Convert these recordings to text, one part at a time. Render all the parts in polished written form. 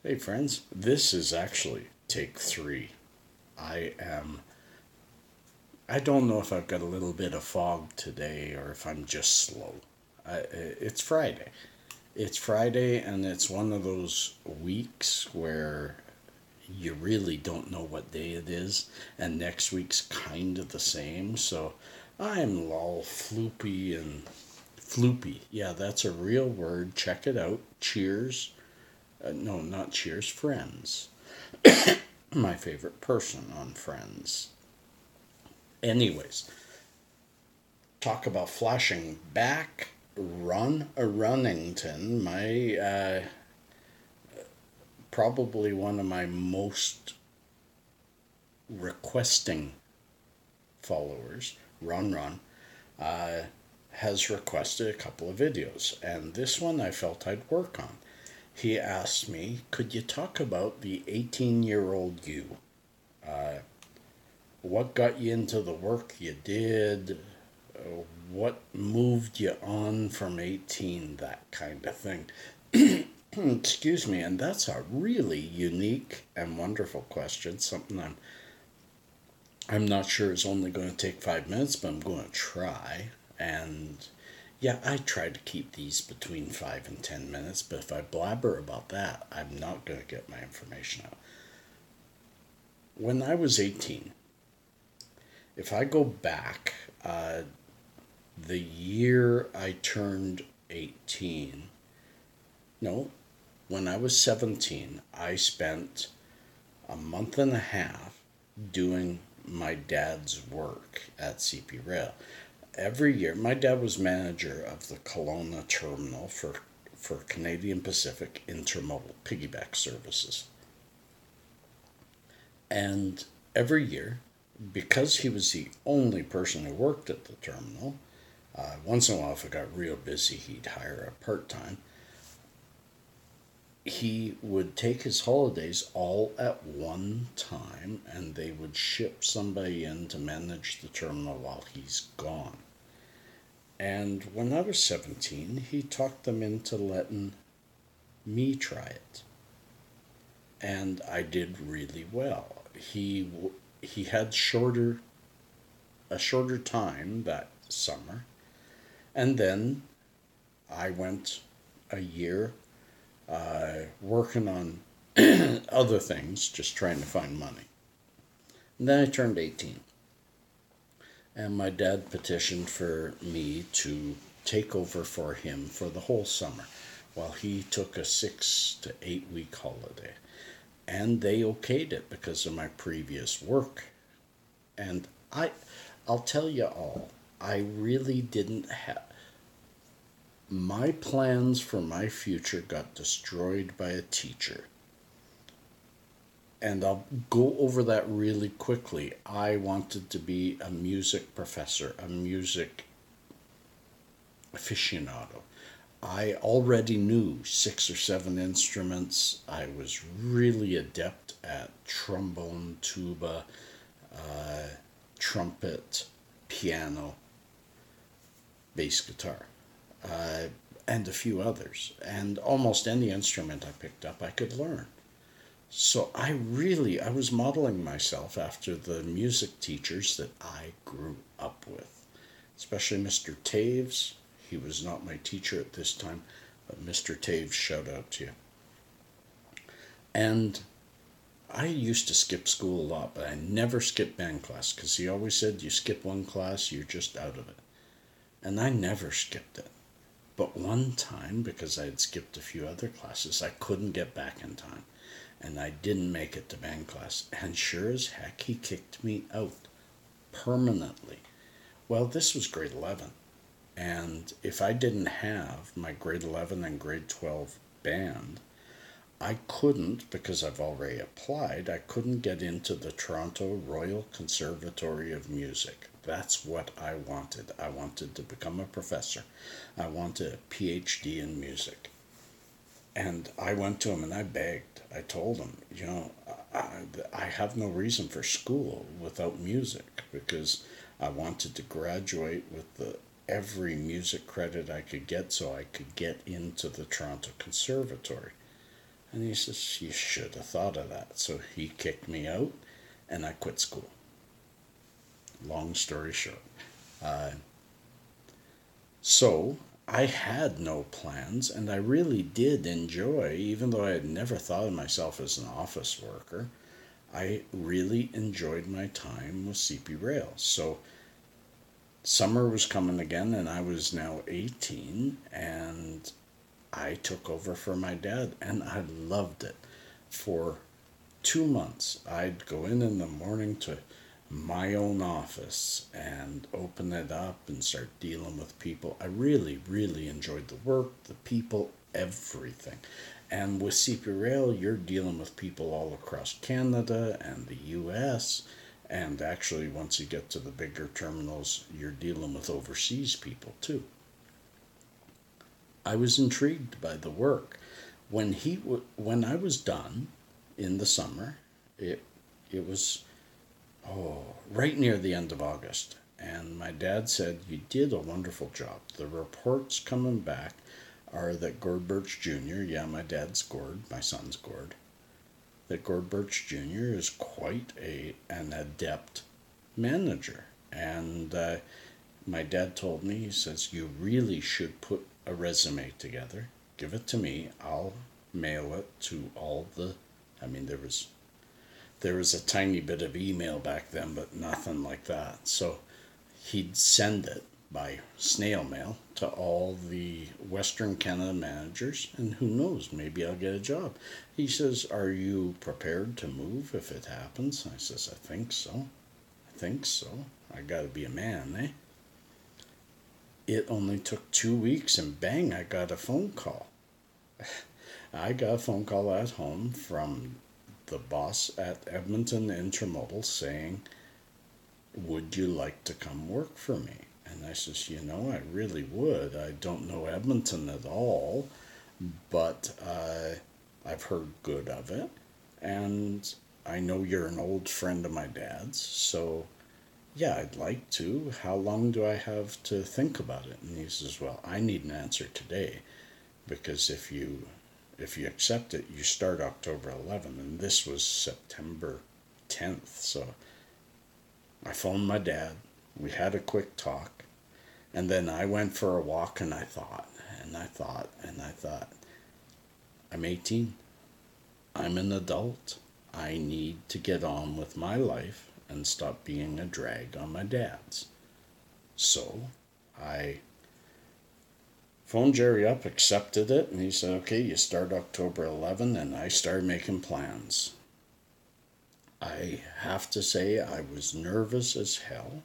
Hey friends, this is actually take 3. I am. I don't know if I've got a little bit of fog today or if I'm just slow. It's Friday. It's Friday, and it's one of those weeks where you really don't know what day it is, and next week's kind of the same. So I'm all floopy and floopy. Yeah, that's a real word. Check it out. Cheers. No, not cheers. Friends. My favorite person on Friends. Anyways, talk about flashing back. Run a Runnington, my probably one of my most requesting followers, Run, uh, has requested a couple of videos, and this one I felt I'd work on. He asked me, could you talk about the 18-year-old you? Uh, what got you into the work you did? What moved you on from 18? That kind of thing. Excuse me, and that's a really unique and wonderful question. Something I'm not sure is only going to take 5 minutes, but I'm going to try. And yeah, I try to keep these between 5 and 10 minutes, but if I blabber about that, I'm not going to get my information out. When I was 18, if I go back, the year I turned 18, no, when I was 17, I spent a month and a half doing my dad's work at CP Rail. Every year, my dad was manager of the Kelowna terminal for Canadian Pacific Intermodal piggyback services. And every year, because he was the only person who worked at the terminal, once in a while, if it got real busy, he'd hire a part time. He would take his holidays all at one time, and they would ship somebody in to manage the terminal while he's gone. And when I was 17, he talked them into letting me try it. And I did really well. He had a shorter time that summer, and then I went a year working on other things, just trying to find money. And then I turned 18. And my dad petitioned for me to take over for him for the whole summer while he took a 6 to 8 week holiday. And they okayed it because of my previous work. And I'll tell you all, I really didn't have. My plans for my future got destroyed by a teacher. And I'll go over that really quickly. I wanted to be a music professor, a music aficionado. I already knew 6 or 7 instruments. I was really adept at trombone, tuba, uh, trumpet, piano, bass guitar, uh, and a few others. And almost any instrument I picked up, I could learn. So I was modeling myself after the music teachers that I grew up with, especially Mr. Taves. He was not my teacher at this time, but Mr. Taves, shout out to you. And I used to skip school a lot, but I never skipped band class because he always said, you skip one class, you're just out of it. And I never skipped it. But one time, because I had skipped a few other classes, I couldn't get back in time. And I didn't make it to band class. And sure as heck, he kicked me out permanently. Well, this was grade 11. And if I didn't have my grade 11 and grade 12 band, I couldn't, because I've already applied, I couldn't get into the Toronto Royal Conservatory of Music. That's what I wanted. I wanted to become a professor. I wanted a PhD in music. And I went to him and I begged. I told him, I have no reason for school without music because I wanted to graduate with every music credit I could get so I could get into the Toronto Conservatory. And he says, you should have thought of that. So he kicked me out and I quit school. Long story short. So I had no plans, and I really did enjoy, even though I had never thought of myself as an office worker, I really enjoyed my time with CP Rail. So summer was coming again, and I was now 18, and I took over for my dad, and I loved it. For 2 months, I'd go in the morning to my own office and open it up and start dealing with people. I really, really enjoyed the work, the people, everything. And with CP Rail, you're dealing with people all across Canada and the US. And actually, once you get to the bigger terminals, you're dealing with overseas people too. I was intrigued by the work. When I was done in the summer, it was right near the end of August. And my dad said, you did a wonderful job. The reports coming back are that Gord Birch Jr., yeah, my dad's Gord, my son's Gord, that Gord Birch Jr. is quite an adept manager. And my dad told me, he says, you really should put a resume together, give it to me, I'll mail it to all the, there was a tiny bit of email back then, but nothing like that. So he'd send it by snail mail to all the Western Canada managers, and who knows, maybe I'll get a job. He says, are you prepared to move if it happens? I says, I think so. I gotta be a man, eh? It only took 2 weeks, and bang, I got a phone call. I got a phone call at home from the boss at Edmonton Intermodal saying, would you like to come work for me? And I says, I really would. I don't know Edmonton at all, but I've heard good of it. And I know you're an old friend of my dad's, so yeah, I'd like to. How long do I have to think about it? And he says, well, I need an answer today, because if you accept it, you start October 11th, and this was September 10th. So I phoned my dad. We had a quick talk, and then I went for a walk, and I thought, I'm 18. I'm an adult. I need to get on with my life and stop being a drag on my dad's. So I phoned Jerry up, accepted it, and he said, okay, you start October 11, and I started making plans. I have to say I was nervous as hell.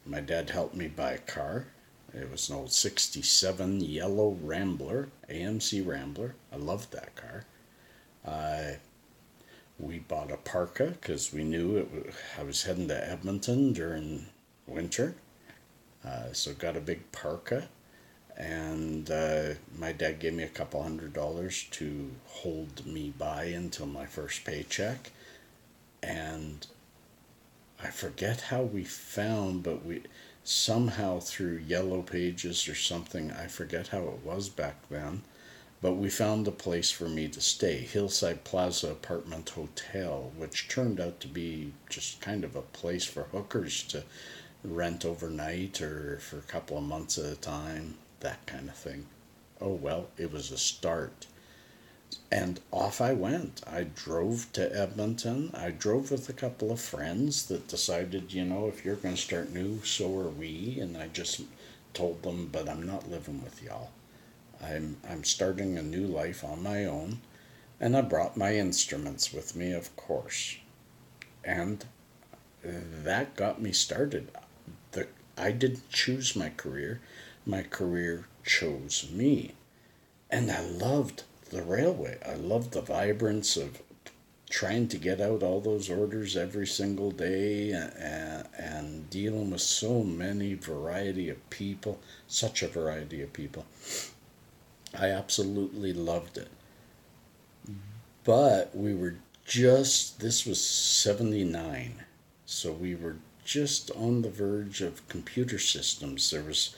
My dad helped me buy a car. It was an old 67 yellow Rambler, AMC Rambler. I loved that car. We bought a parka because we knew I was heading to Edmonton during winter. So got a big parka, and my dad gave me a couple $100 to hold me by until my first paycheck. And I forget how we found, but we somehow through Yellow Pages or something, I forget how it was back then, but we found a place for me to stay, Hillside Plaza Apartment Hotel, which turned out to be just kind of a place for hookers to rent overnight or for a couple of months at a time, that kind of thing. Oh well, it was a start. And off I went. I drove to Edmonton. I drove with a couple of friends that decided, if you're going to start new, so are we. And I just told them, but I'm not living with y'all. I'm starting a new life on my own. And I brought my instruments with me, of course. And that got me started. I didn't choose my career. My career chose me. And I loved the railway. I loved the vibrance of trying to get out all those orders every single day, and dealing with so many variety of people, such a variety of people. I absolutely loved it. But this was 79, so we were just on the verge of computer systems. There was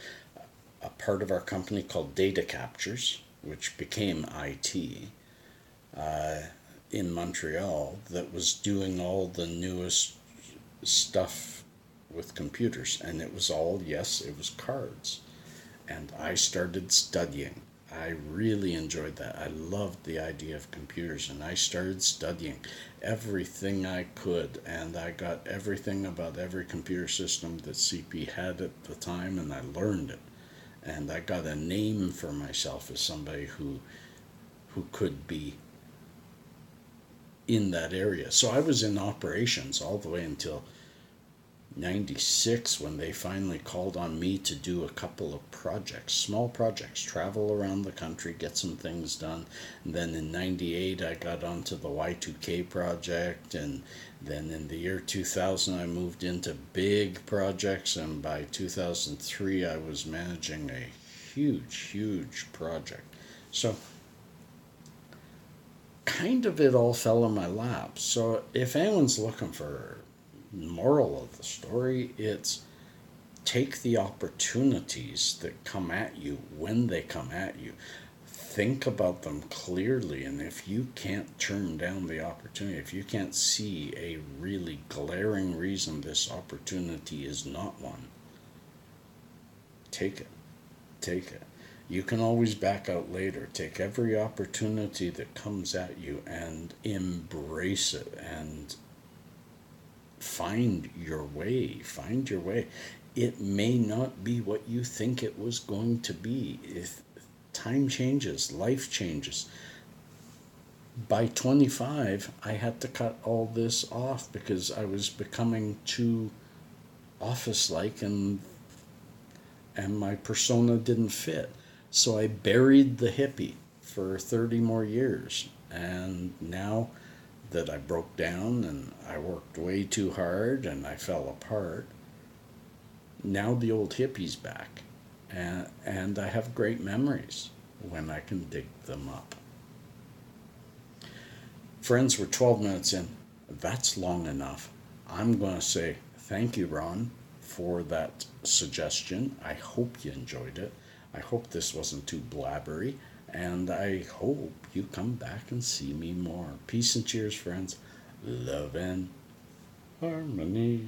a part of our company called Data Captures, which became IT, in Montreal, that was doing all the newest stuff with computers. And it was all, yes, it was cards. And I started studying. I really enjoyed that. I loved the idea of computers, and I started studying everything I could, and I got everything about every computer system that CP had at the time, and I learned it. And I got a name for myself as somebody who could be in that area. So I was in operations all the way until 96, when they finally called on me to do a couple of projects, small projects, travel around the country, get some things done. And then in 98 I got onto the Y2K project, and then in the year 2000 I moved into big projects, and by 2003 I was managing a huge project. So kind of it all fell in my lap. So if anyone's looking for moral of the story, it's take the opportunities that come at you when they come at you. Think about them clearly, and if you can't turn down the opportunity, if you can't see a really glaring reason this opportunity is not one, take it. Take it. You can always back out later. Take every opportunity that comes at you and embrace it, and find your way. Find your way. It may not be what you think it was going to be. If time changes, life changes. By 25, I had to cut all this off because I was becoming too office-like, and my persona didn't fit. So I buried the hippie for 30 more years. And now that I broke down and I worked way too hard and I fell apart, now the old hippie's back. And I have great memories when I can dig them up. Friends, we're 12 minutes in. That's long enough. I'm going to say thank you, Ron, for that suggestion. I hope you enjoyed it. I hope this wasn't too blabbery, and I hope you come back and see me more. Peace and cheers, friends. Love and harmony.